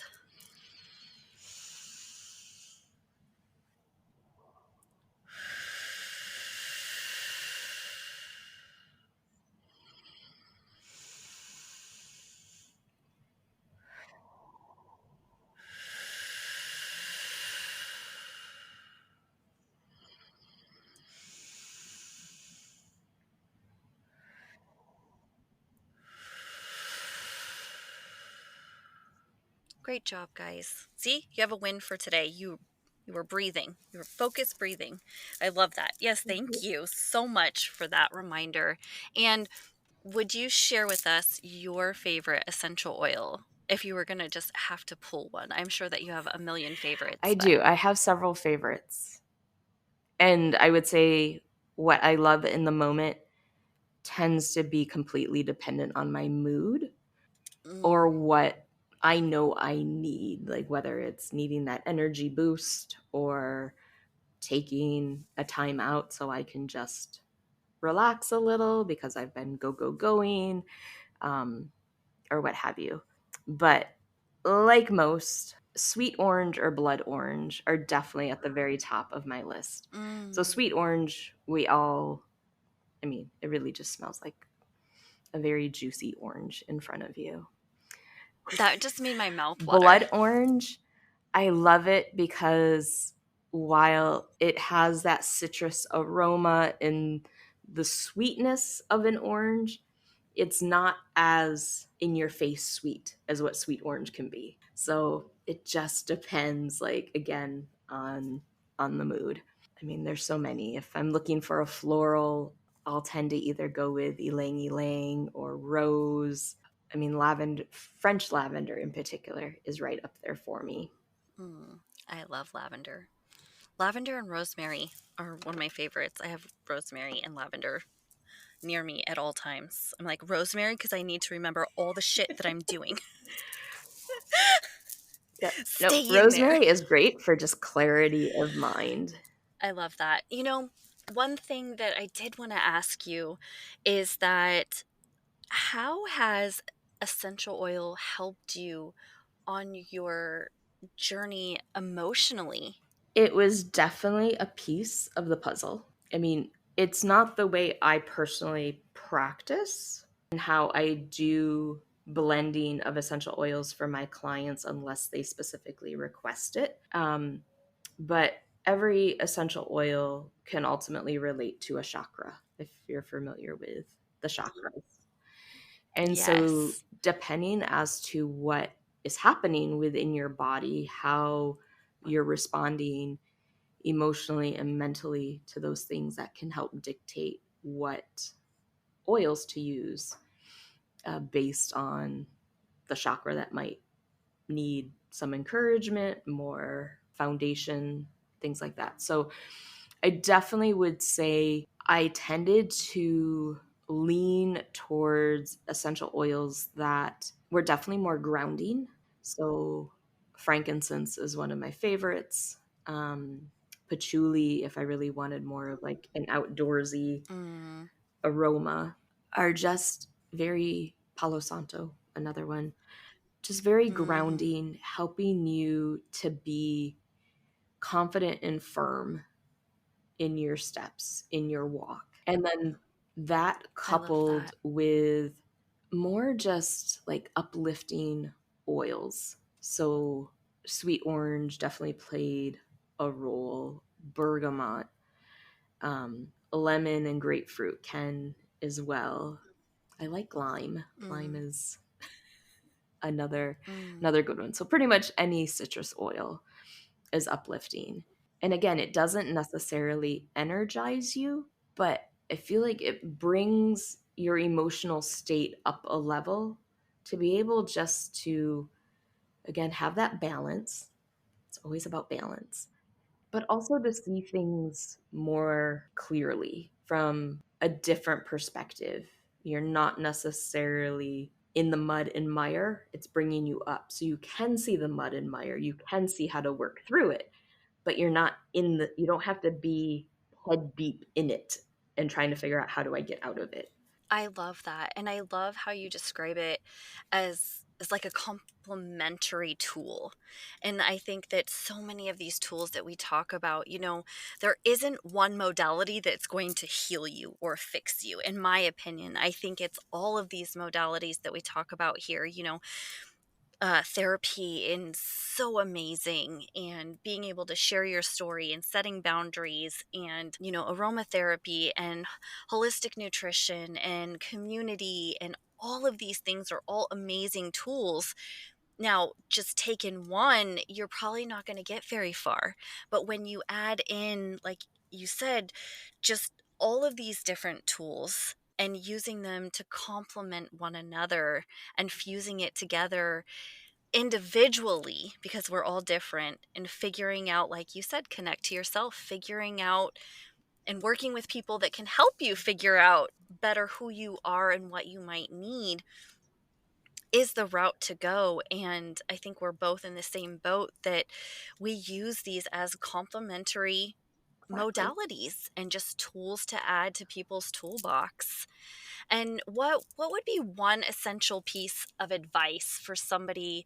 Speaker 3: Great job, guys. See, you have a win for today. You were breathing. You were focused breathing. I love that. Yes, thank you so much for that reminder. And would you share with us your favorite essential oil if you were going to just have to pull one? I'm sure that you have a million
Speaker 4: I
Speaker 3: favorites, but
Speaker 4: do. I have several favorites. And I would say what I love in the moment tends to be completely dependent on my mood or
Speaker 3: mm,
Speaker 4: what I know I need, like whether it's needing that energy boost or taking a time out so I can just relax a little because I've been going, um, or what have you. But like most, sweet orange or blood orange are definitely at the very top of my list. So,
Speaker 3: mm,
Speaker 4: sweet orange, I mean, it really just smells like a very juicy orange in front of you.
Speaker 3: that just made my mouth water.
Speaker 4: Blood orange, I love it because while it has that citrus aroma and the sweetness of an orange, it's not as in your face sweet as what sweet orange can be. So it just depends, like again, on the mood. I mean, there's so many. If I'm looking for a floral, I'll tend to either go with ylang ylang or rose. I mean, lavender, French lavender in particular, is right up there for me.
Speaker 3: Mm, I love lavender. Lavender and rosemary are one of my favorites. I have rosemary and lavender near me at all times. I'm like, rosemary because I need to remember all the shit that I'm doing.
Speaker 4: Yeah. No,
Speaker 3: Stay in there.
Speaker 4: rosemary is great for just clarity of mind.
Speaker 3: I love that. One thing that I did want to ask you is that how has essential oil helped you on your journey emotionally?
Speaker 4: It was definitely a piece of the puzzle. I mean, it's not the way I personally practice and how I do blending of essential oils for my clients unless they specifically request it. But every essential oil can ultimately relate to a chakra if you're familiar with the chakras. And so,
Speaker 3: Yes.
Speaker 4: depending as to what is happening within your body, how you're responding emotionally and mentally to those things, that can help dictate what oils to use based on the chakra that might need some encouragement, more foundation, things like that. So I definitely would say I tended to lean towards essential oils that were definitely more grounding. So frankincense is one of my favorites. Patchouli, if I really wanted more of like an outdoorsy aroma, are just very Palo Santo, another one, just very grounding, helping you to be confident and firm in your steps, in your walk. And then that
Speaker 3: I love
Speaker 4: coupled
Speaker 3: that.
Speaker 4: with more just like uplifting oils. So sweet orange definitely played a role, bergamot, lemon and grapefruit can as well. I like lime. Lime is another good one. So pretty much any citrus oil is uplifting. And again, it doesn't necessarily energize you, but I feel like it brings your emotional state up a level to be able just to, again, have that balance. It's always about balance, but also to see things more clearly from a different perspective. You're not necessarily in the mud and mire, it's bringing you up. So you can see the mud and mire, you can see how to work through it, but you're not you don't have to be head deep in it and trying to figure out how do I get out of it.
Speaker 3: I love that. And I love how you describe it as like a complementary tool. And I think that so many of these tools that we talk about, there isn't one modality that's going to heal you or fix you. In my opinion, I think it's all of these modalities that we talk about here, therapy and so amazing, and being able to share your story and setting boundaries, and aromatherapy and holistic nutrition and community, and all of these things are all amazing tools. Now, just taking one, you're probably not going to get very far, but when you add in, like you said, just all of these different tools and using them to complement one another and fusing it together individually, because we're all different, and figuring out, like you said, connect to yourself, figuring out and working with people that can help you figure out better who you are and what you might need is the route to go. And I think we're both in the same boat, that we use these as complementary
Speaker 4: Exactly.
Speaker 3: modalities and just tools to add to people's toolbox. And what would be one essential piece of advice for somebody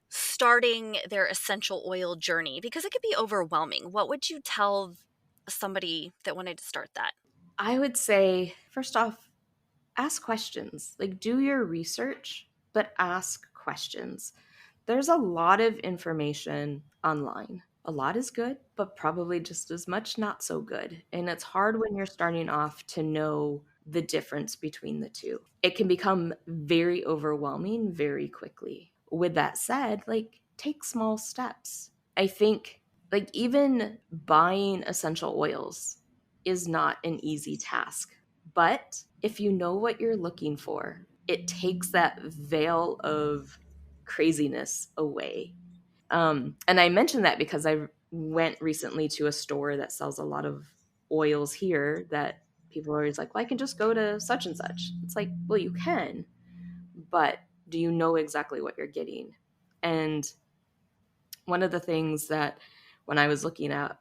Speaker 3: starting their essential oil journey? Because it could be overwhelming. What would you tell somebody that wanted to start that?
Speaker 4: I would say, first off, ask questions. Like, do your research, but ask questions. There's a lot of information online. A lot is good, but probably just as much not so good. And it's hard when you're starting off to know the difference between the two. It can become very overwhelming very quickly. With that said, like, take small steps. I think, like, even buying essential oils is not an easy task. But if you know what you're looking for, it takes that veil of craziness away. And I mentioned that because I went recently to a store that sells a lot of oils here that people are always like, well, I can just go to such and such. It's like, well, you can, but do you know exactly what you're getting? And one of the things that when I was looking at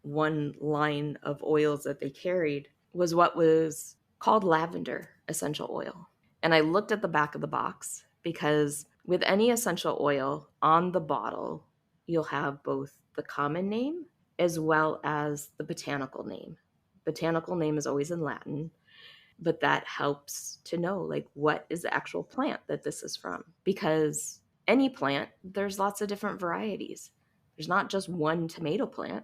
Speaker 4: one line of oils that they carried was what was called lavender essential oil. And I looked at the back of the box because with any essential oil on the bottle, you'll have both the common name as well as the botanical name. Botanical name is always in Latin, but that helps to know like what is the actual plant that this is from, because any plant, there's lots of different varieties. There's not just one tomato plant.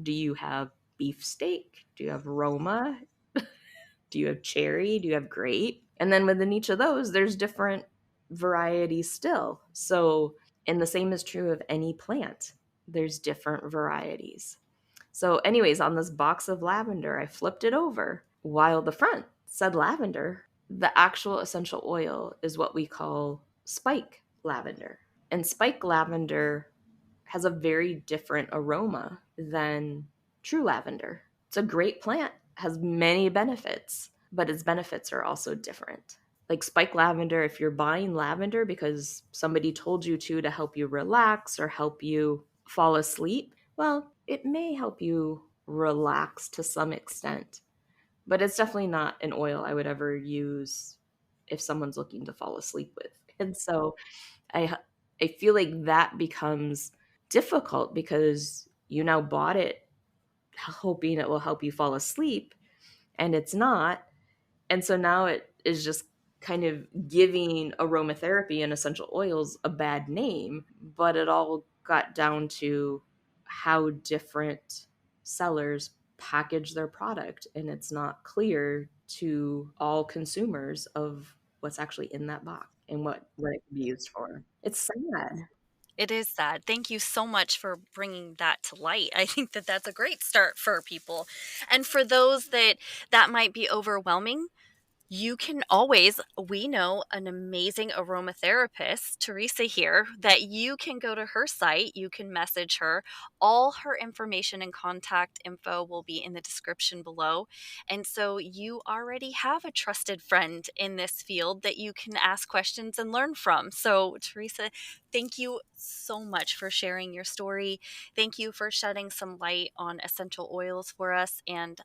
Speaker 4: Do you have beefsteak? Do you have Roma? Do you have cherry? Do you have grape? And then within each of those, there's different varieties still. So, and the same is true of any plant. There's different varieties. So, anyways, on this box of lavender, I flipped it over while the front said lavender, the actual essential oil is what we call spike lavender. And spike lavender has a very different aroma than true lavender. It's a great plant, has many benefits, but its benefits are also different. Like spike lavender, if you're buying lavender because somebody told you to help you relax or help you fall asleep, well, it may help you relax to some extent, but it's definitely not an oil I would ever use if someone's looking to fall asleep with. And so I I feel like that becomes difficult because you now bought it hoping it will help you fall asleep, and it's not. And so now it is just kind of giving aromatherapy and essential oils a bad name, but it all got down to how different sellers package their product, and it's not clear to all consumers of what's actually in that box and what it can be used for. It's sad.
Speaker 3: It is sad. Thank you so much for bringing that to light. I think that that's a great start for people. And for those that might be overwhelming, you can always, we know an amazing aromatherapist, Teresa here, that you can go to her site, you can message her. All her information and contact info will be in the description below. And so you already have a trusted friend in this field that you can ask questions and learn from. So, Teresa, thank you so much for sharing your story. Thank you for shedding some light on essential oils for us. And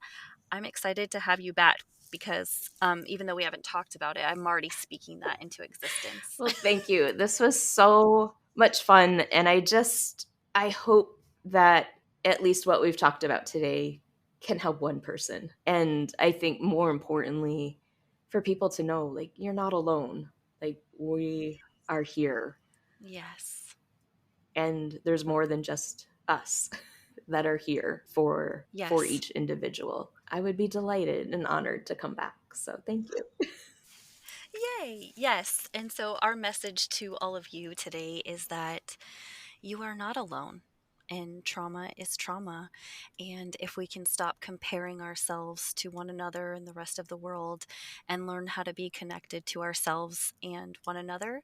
Speaker 3: I'm excited to have you back because even though we haven't talked about it, I'm already speaking that into existence.
Speaker 4: Well, thank you. This was so much fun. And I hope that at least what we've talked about today can help one person. And I think more importantly, for people to know, like, you're not alone. Like, we are here.
Speaker 3: Yes.
Speaker 4: And there's more than just us that are here for each individual. I would be delighted and honored to come back. So thank you.
Speaker 3: Yay. Yes. And so our message to all of you today is that you are not alone. And trauma is trauma. And if we can stop comparing ourselves to one another and the rest of the world and learn how to be connected to ourselves and one another,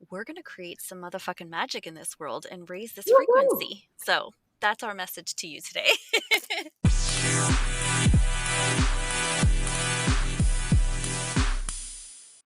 Speaker 3: we're going to create some motherfucking magic in this world and raise this
Speaker 4: Woo-hoo!
Speaker 3: frequency. So that's our message to you today.